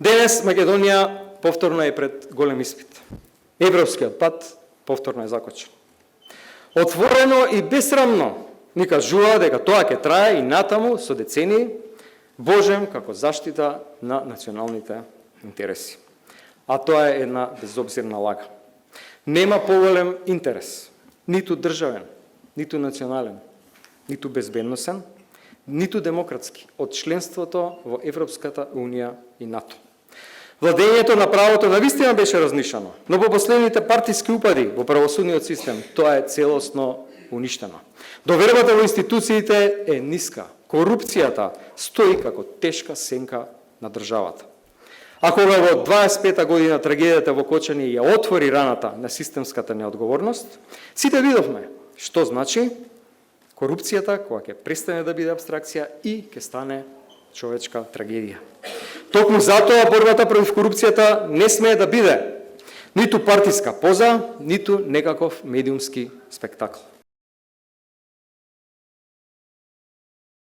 Денес Македонија повторно е пред голем испит. Европскиот пат повторно е закочен. Отворено и безсрамно ни кажува дека тоа ќе трае и натаму со децении, божем како заштита на националните интереси. А тоа е една безобзирна лага. Нема поголем интерес, ниту државен, ниту национален, ниту безбедносен, ниту демократски, од членството во Европската Унија и НАТО. Владењето на правото навистина беше разнишано, но по последните партиски упади во правосудниот систем тоа е целосно уништено. Довербата во институциите е ниска. Корупцијата стои како тешка сенка на државата. А кога во 25-та година трагедијата во Кочани ја отвори раната на системската неодговорност, сите видовме што значи корупцијата кога ќе престане да биде абстракција и ќе стане човечка трагедија. Токму затоа борбата против корупцијата не смее да биде ниту партиска поза, ниту некаков медиумски спектакл.